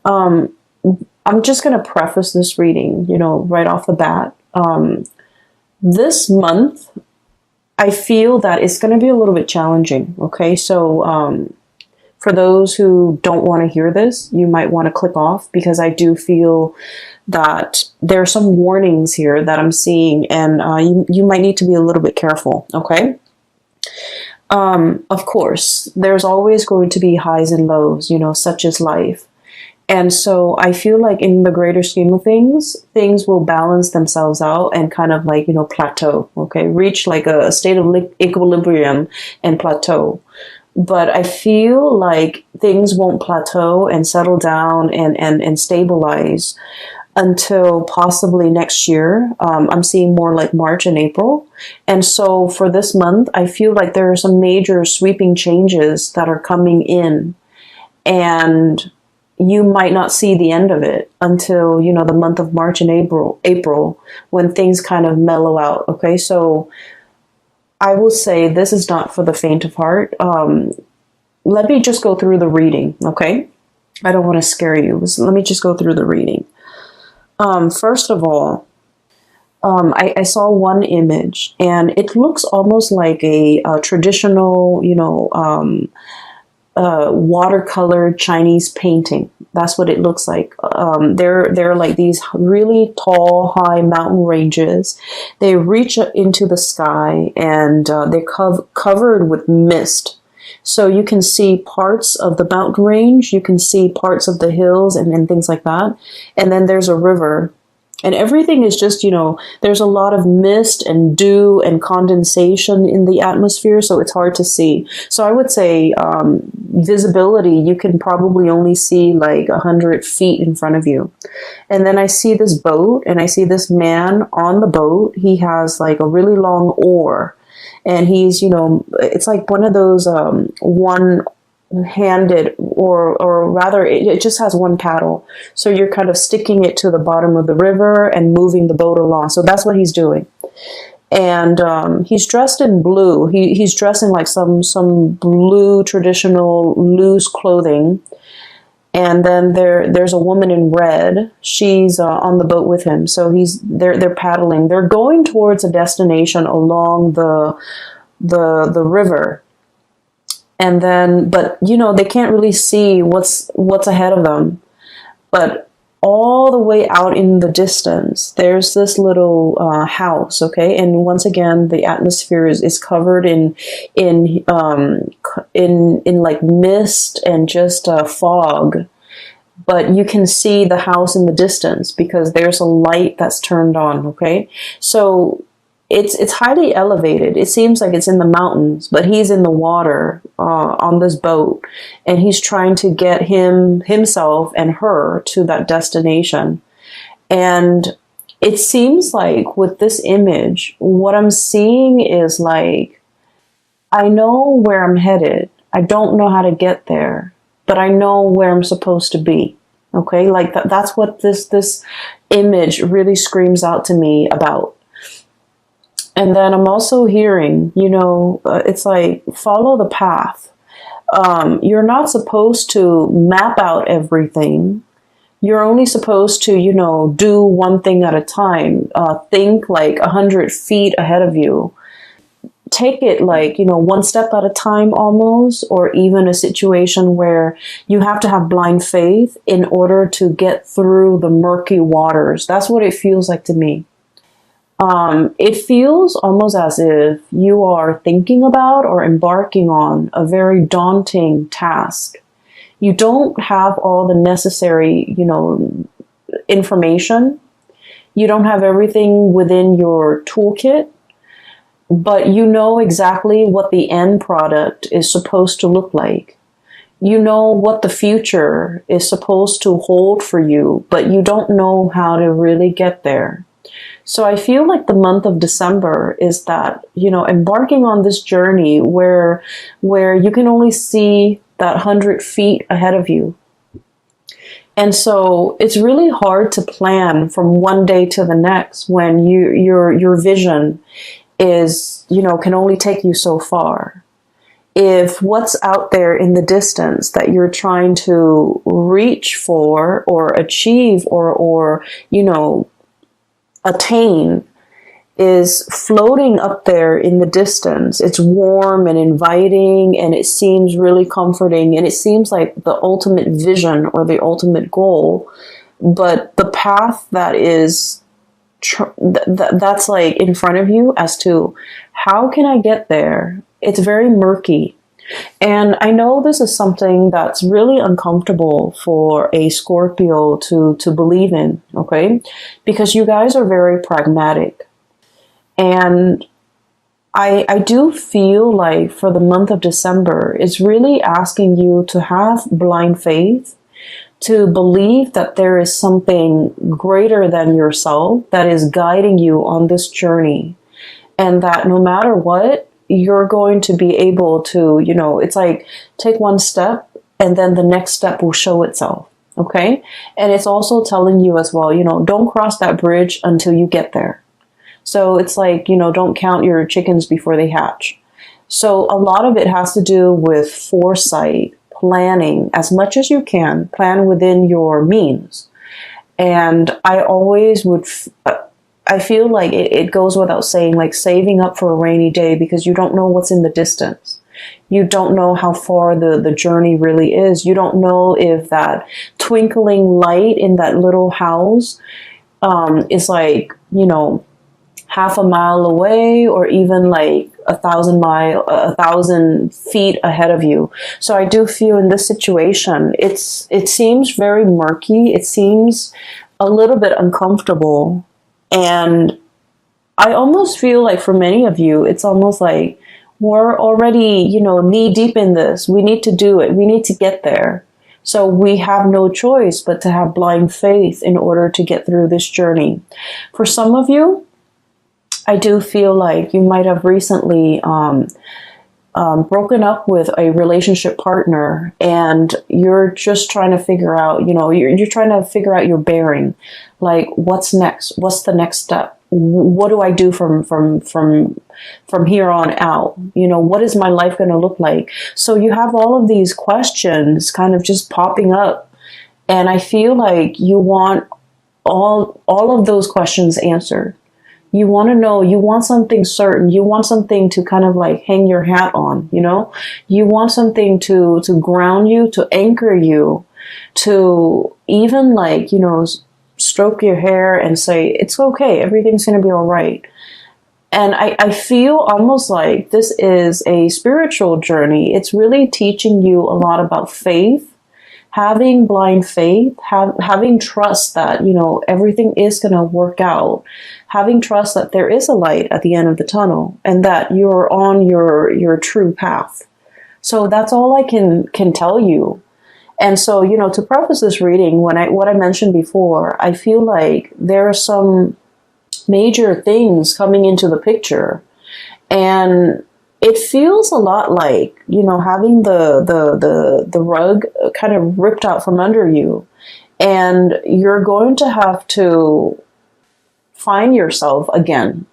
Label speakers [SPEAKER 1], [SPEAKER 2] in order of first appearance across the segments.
[SPEAKER 1] Um, I'm just going to preface this reading, right off the bat. This month, I feel that it's going to be a little bit challenging. Okay, so for those who don't want to hear this, you might want to click off, because I do feel that there are some warnings here that I'm seeing, and you might need to be a little bit careful. Okay. Of course, there's always going to be highs and lows, such as life. And so I feel like in the greater scheme of things, things will balance themselves out and kind of like, plateau, okay? Reach like a state of equilibrium and plateau. But I feel like things won't plateau and settle down and stabilize until possibly next year. I'm seeing more like March and April. And so for this month, I feel like there are some major sweeping changes that are coming in. And you might not see the end of it until, the month of March and April, when things kind of mellow out. Okay, so I will say this is not for the faint of heart. Let me just go through the reading, okay? I don't want to scare you. So let me just go through the reading. First of all, I saw one image, and it looks almost like a traditional, watercolor Chinese painting. That's what it looks like. They're like these really tall, high mountain ranges. They reach into the sky, and they're covered with mist. So you can see parts of the mountain range, you can see parts of the hills and things like that. And then there's a river. And everything is just, there's a lot of mist and dew and condensation in the atmosphere, so it's hard to see. So I would say visibility, you can probably only see like 100 feet in front of you. And then I see this boat, and I see this man on the boat. He has like a really long oar. And he's, it's like one of those one-handed, or rather, it just has one paddle. So you're kind of sticking it to the bottom of the river and moving the boat along. So that's what he's doing. And he's dressed in blue. He's dressed in like some blue traditional loose clothing. And then there's a woman in red. She's on the boat with him. So they're paddling. They're going towards a destination along the river. And then, but they can't really see what's ahead of them. But all the way out in the distance, there's this little house, okay? And once again, the atmosphere is covered in like mist and just fog. But you can see the house in the distance because there's a light that's turned on, okay? So it's highly elevated. It seems like it's in the mountains, but he's in the water on this boat, and he's trying to get himself and her to that destination. And it seems like with this image, what I'm seeing is like, I know where I'm headed. I don't know how to get there, but I know where I'm supposed to be. Okay, like that's what this image really screams out to me about. And then I'm also hearing, it's like, follow the path. You're not supposed to map out everything. You're only supposed to, do one thing at a time. Think like 100 feet ahead of you. Take it like, one step at a time almost, or even a situation where you have to have blind faith in order to get through the murky waters. That's what it feels like to me. It feels almost as if you are thinking about or embarking on a very daunting task. You don't have all the necessary, information. You don't have everything within your toolkit, but you know exactly what the end product is supposed to look like. You know what the future is supposed to hold for you, but you don't know how to really get there. So I feel like the month of December is that, embarking on this journey where you can only see that 100 feet ahead of you. And so it's really hard to plan from one day to the next when your vision is, can only take you so far. if what's out there in the distance that you're trying to reach for or achieve or attain is floating up there in the distance, it's warm and inviting and it seems really comforting and it seems like the ultimate vision or the ultimate goal, but the path that is that's like in front of you as to how can I get there, it's very murky. And I know this is something that's really uncomfortable for a Scorpio to believe in, okay? Because you guys are very pragmatic. And I do feel like for the month of December, it's really asking you to have blind faith, to believe that there is something greater than yourself that is guiding you on this journey. And that no matter what, you're going to be able to, it's like take one step and then the next step will show itself. Okay. And it's also telling you as well, don't cross that bridge until you get there. So it's like, don't count your chickens before they hatch. So a lot of it has to do with foresight, planning as much as you can, plan within your means. And I always would, I feel like it goes without saying, like saving up for a rainy day, because you don't know what's in the distance. You don't know how far the journey really is. You don't know if that twinkling light in that little house is like, half a mile away or even like 1,000 feet ahead of you. So I do feel in this situation, it seems very murky. It seems a little bit uncomfortable. And I almost feel like for many of you, it's almost like we're already, knee deep in this. We need to do it. We need to get there. So we have no choice but to have blind faith in order to get through this journey. For some of you, I do feel like you might have recently broken up with a relationship partner and you're just trying to figure out, you're trying to figure out your bearing. Like, what's next? What's the next step? What do I do from here on out? What is my life going to look like? So you have all of these questions kind of just popping up. And I feel like you want all of those questions answered. You want to know, you want something certain, you want something to kind of like hang your hat on, you want something to ground you, to anchor you, to even like, stroke your hair and say, it's okay, everything's going to be all right. And I feel almost like this is a spiritual journey. It's really teaching you a lot about faith, having blind faith, having trust that, everything is going to work out, having trust that there is a light at the end of the tunnel and that you're on your true path. So that's all I can tell you. And so, to preface this reading, what I mentioned before, I feel like there are some major things coming into the picture, and it feels a lot like, having the rug kind of ripped out from under you, and you're going to have to find yourself again.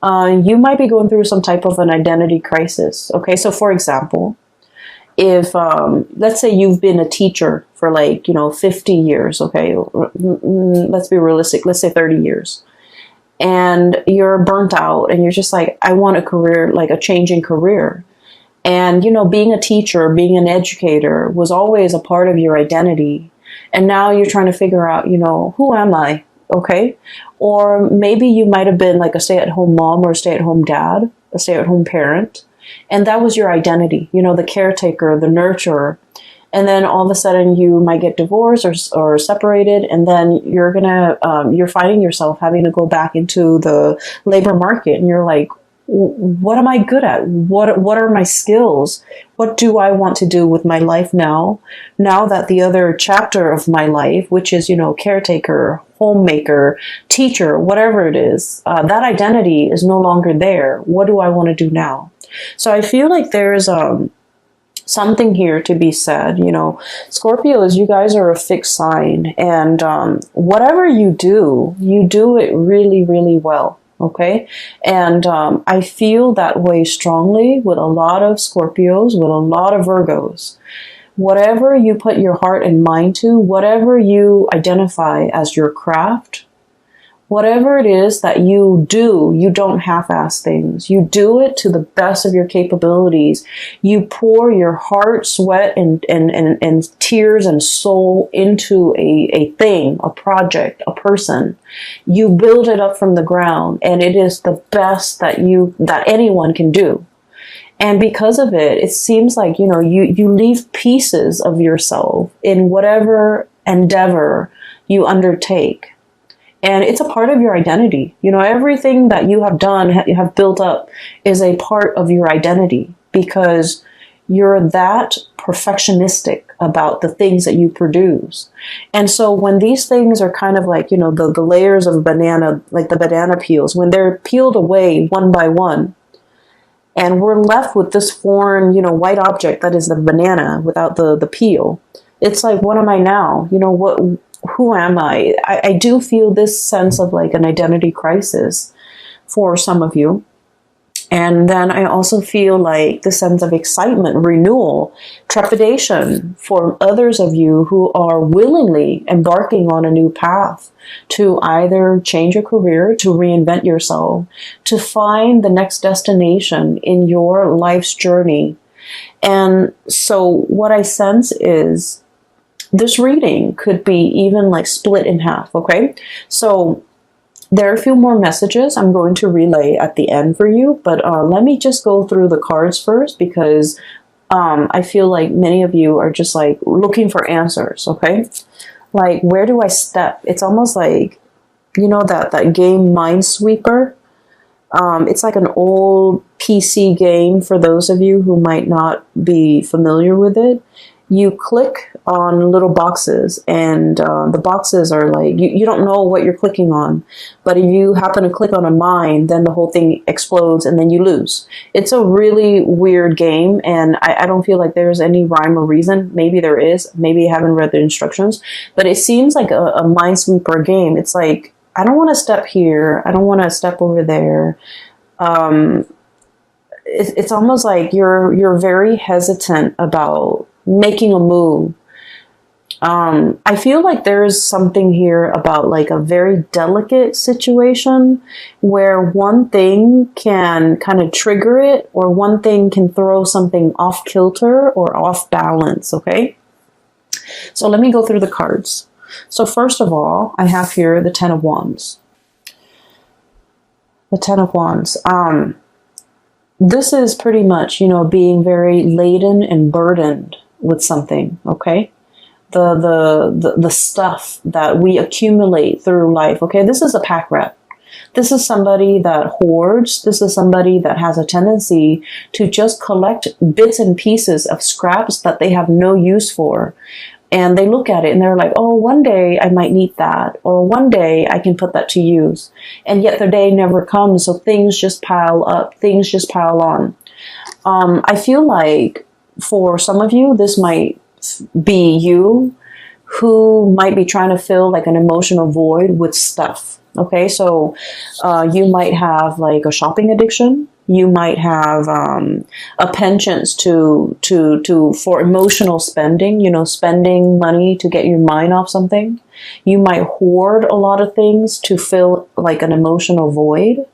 [SPEAKER 1] You might be going through some type of an identity crisis. Okay, so for example, if let's say you've been a teacher for 50 years, okay, let's be realistic, let's say 30 years. And you're burnt out and you're just like, I want a career, like a changing career. And, being a teacher, being an educator was always a part of your identity. And now you're trying to figure out, who am I? Okay. Or maybe you might have been like a stay-at-home mom or a stay-at-home dad, a stay-at-home parent. And that was your identity, the caretaker, the nurturer. And then all of a sudden you might get divorced or separated. And then you're finding yourself having to go back into the labor market. And you're like, what am I good at? What are my skills? What do I want to do with my life now? Now that the other chapter of my life, which is, caretaker, homemaker, teacher, whatever it is, that identity is no longer there. What do I want to do now? So I feel like there's something here to be said. Scorpios, you guys are a fixed sign, and whatever you do it really, really well. Okay. And I feel that way strongly with a lot of Scorpios, with a lot of Virgos. Whatever you put your heart and mind to, whatever you identify as your craft, whatever it is that you do, you don't half-ass things. You do it to the best of your capabilities. You pour your heart, sweat, and tears and soul into a thing, a project, a person. You build it up from the ground, and it is the best that anyone can do. And because of it, it seems like, you leave pieces of yourself in whatever endeavor you undertake. And it's a part of your identity. Everything that you have done, you have built up, is a part of your identity because you're that perfectionistic about the things that you produce. And so when these things are kind of like, the layers of a banana, like the banana peels, when they're peeled away one by one, and we're left with this foreign, white object that is the banana without the peel. It's like, what am I now? Who am I? I do feel this sense of like an identity crisis for some of you. And then I also feel like the sense of excitement, renewal, trepidation for others of you who are willingly embarking on a new path to either change your career, to reinvent yourself, to find the next destination in your life's journey. And so what I sense is this reading could be even like split in half, okay? So there are a few more messages I'm going to relay at the end for you, but let me just go through the cards first because I feel like many of you are just like looking for answers, okay? Like, where do I step? It's almost like, that game Minesweeper. It's like an old PC game for those of you who might not be familiar with it. You click on little boxes and the boxes are like, you don't know what you're clicking on. But if you happen to click on a mine, then the whole thing explodes and then you lose. It's a really weird game and I don't feel like there's any rhyme or reason. Maybe there is. Maybe I haven't read the instructions. But it seems like a Minesweeper game. It's like, I don't want to step here. I don't want to step over there. It's almost like you're very hesitant about making a move. I feel like there's something here about like a very delicate situation where one thing can kind of trigger it or one thing can throw something off kilter or off balance, okay? So let me go through the cards. So first of all, I have here the Ten of Wands. The Ten of Wands. This is pretty much, being very laden and burdened with something, okay? The stuff that we accumulate through life, okay? This is a pack rat. This is somebody that hoards. This is somebody that has a tendency to just collect bits and pieces of scraps that they have no use for. And they look at it and they're like, oh, one day I might need that. Or one day I can put that to use. And yet the day never comes. So things just pile up. Things just pile on. I feel like for some of you, this might be you who might be trying to fill like an emotional void with stuff. Okay, so you might have like a shopping addiction. You might have a penchant for emotional spending, spending money to get your mind off something. You might hoard a lot of things to fill like an emotional void.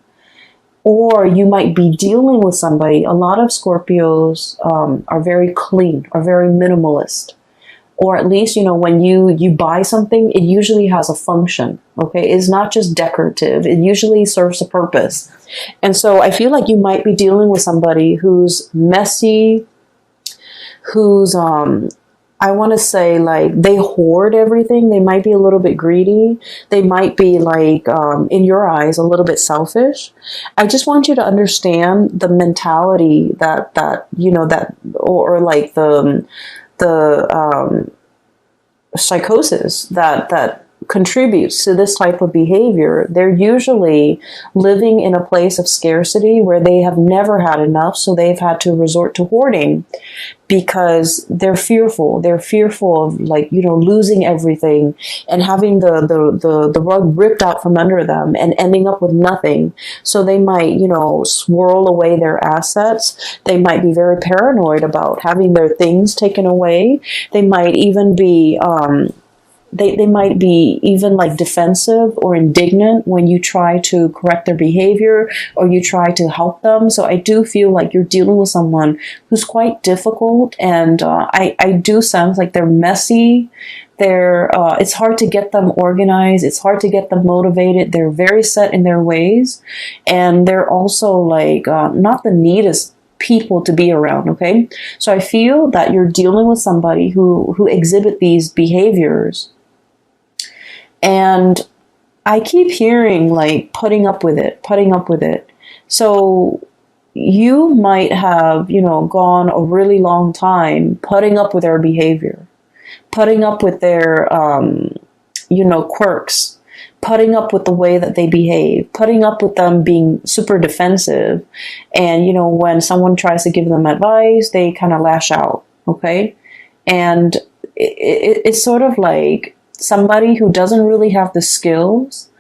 [SPEAKER 1] Or you might be dealing with somebody. A lot of Scorpios are very clean, are very minimalist. Or at least, when you buy something, it usually has a function, okay? It's not just decorative. It usually serves a purpose. And so I feel like you might be dealing with somebody who's messy, who's, I want to say, like, they hoard everything. They might be a little bit greedy. They might be, like, in your eyes, a little bit selfish. I just want you to understand the mentality that or like the psychosis that contributes to this type of behavior, they're usually living in a place of scarcity where they have never had enough, so they've had to resort to hoarding because they're fearful. They're fearful of, like, losing everything and having the rug ripped out from under them and ending up with nothing. So they might, swirl away their assets. They might be very paranoid about having their things taken away. They might even be they might be even like defensive or indignant when you try to correct their behavior or you try to help them. So I do feel like you're dealing with someone who's quite difficult, and I do sense like they're messy. It's hard to get them organized. It's hard to get them motivated. They're very set in their ways, and they're also like not the neatest people to be around. Okay, so I feel that you're dealing with somebody who exhibit these behaviors. And I keep hearing like putting up with it. So you might have, gone a really long time putting up with their behavior, putting up with their, quirks, putting up with the way that they behave, putting up with them being super defensive. And, when someone tries to give them advice, they kind of lash out. Okay. And it's sort of like somebody who doesn't really have the skills,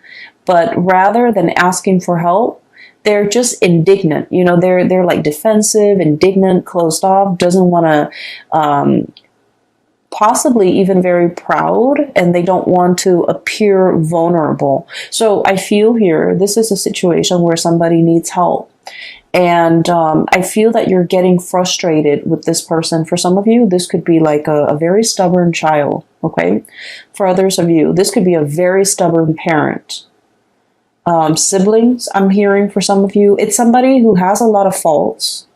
[SPEAKER 1] but rather than asking for help, they're just indignant. They're like defensive, indignant, closed off, doesn't want to, possibly even very proud, and they don't want to appear vulnerable. So I feel here, this is a situation where somebody needs help. And I feel that you're getting frustrated with this person. For some of you, this could be like a very stubborn child, okay? For others of you, this could be a very stubborn parent. Siblings, I'm hearing for some of you. It's somebody who has a lot of faults.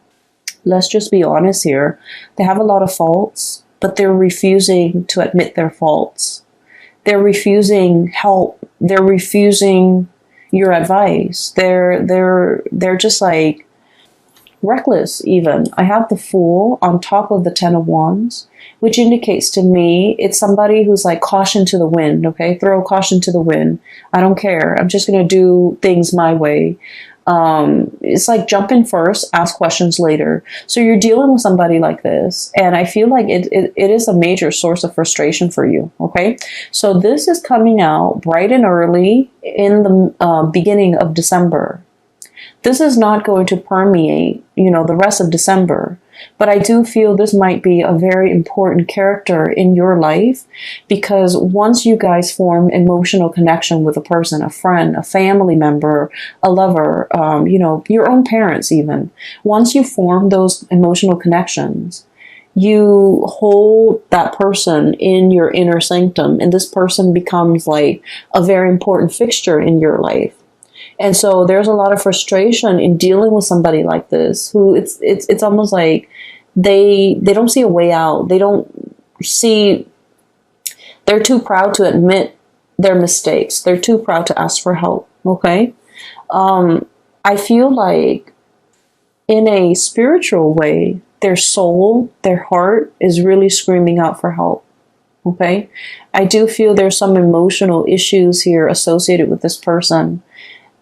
[SPEAKER 1] Let's just be honest here. They have a lot of faults, but they're refusing to admit their faults. They're refusing help. They're refusing your advice. They're just like reckless even. I have the Fool on top of the Ten of Wands, which indicates to me it's somebody who's like caution to the wind, okay? Throw caution to the wind. I don't care. I'm just going to do things my way. It's like jump in first, ask questions later. So you're dealing with somebody like this, and I feel like it is a major source of frustration for you, okay? So this is coming out bright and early in the beginning of December. This is not going to permeate, the rest of December. But I do feel this might be a very important character in your life, because once you guys form emotional connection with a person, a friend, a family member, a lover, your own parents even, once you form those emotional connections, you hold that person in your inner sanctum, and this person becomes like a very important fixture in your life. And so there's a lot of frustration in dealing with somebody like this, who it's almost like they don't see a way out. They're too proud to admit their mistakes. They're too proud to ask for help. Okay. I feel like in a spiritual way, their soul, their heart is really screaming out for help. Okay. I do feel there's some emotional issues here associated with this person.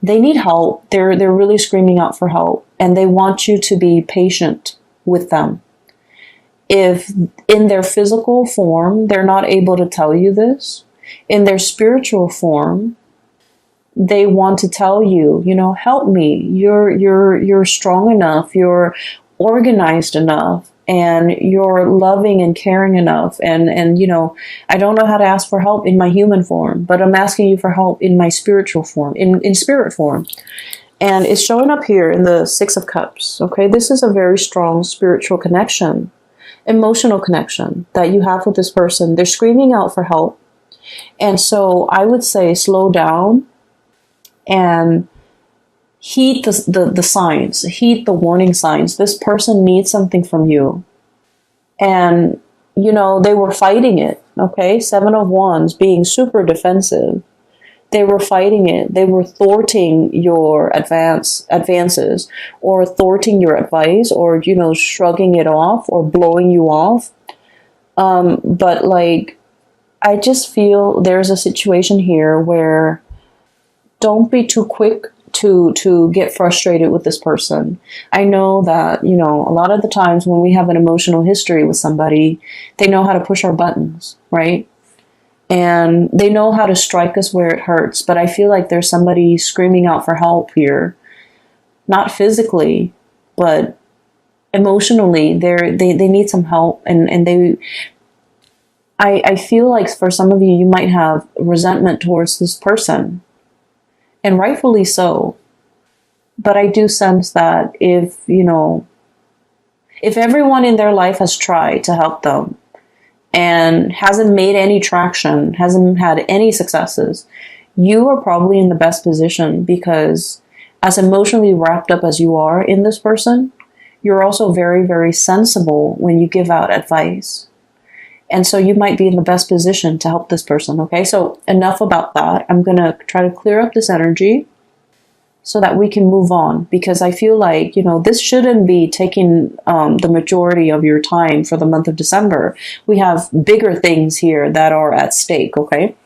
[SPEAKER 1] They need help. They're really screaming out for help, and they want you to be patient with them. If in their physical form, they're not able to tell you this, in their spiritual form, they want to tell you, help me. You're strong enough. You're organized enough. And you're loving and caring enough. And I don't know how to ask for help in my human form, but I'm asking you for help in my spiritual form, in spirit form. And it's showing up here in the Six of Cups. Okay, this is a very strong spiritual connection, emotional connection that you have with this person. They're screaming out for help. And so I would say slow down and heed the signs, heed the warning signs. This person needs something from you. And, they were fighting it, okay? Seven of Wands, being super defensive. They were fighting it. They were thwarting your advances, or thwarting your advice, or, shrugging it off or blowing you off. But like, I just feel there's a situation here where don't be too quick to get frustrated with this person. I know that, you know, a lot of the times when we have an emotional history with somebody, they know how to push our buttons, right? And they know how to strike us where it hurts. But I feel like there's somebody screaming out for help here. Not physically, but emotionally. They need some help. And I feel like for some of you, you might have resentment towards this person. And rightfully so. But I do sense that if everyone in their life has tried to help them and hasn't made any traction, hasn't had any successes, you are probably in the best position, because as emotionally wrapped up as you are in this person, you're also very, very sensible when you give out advice. And so you might be in the best position to help this person, okay? So enough about that. I'm going to try to clear up this energy so that we can move on, because I feel like, this shouldn't be taking the majority of your time for the month of December. We have bigger things here that are at stake, okay?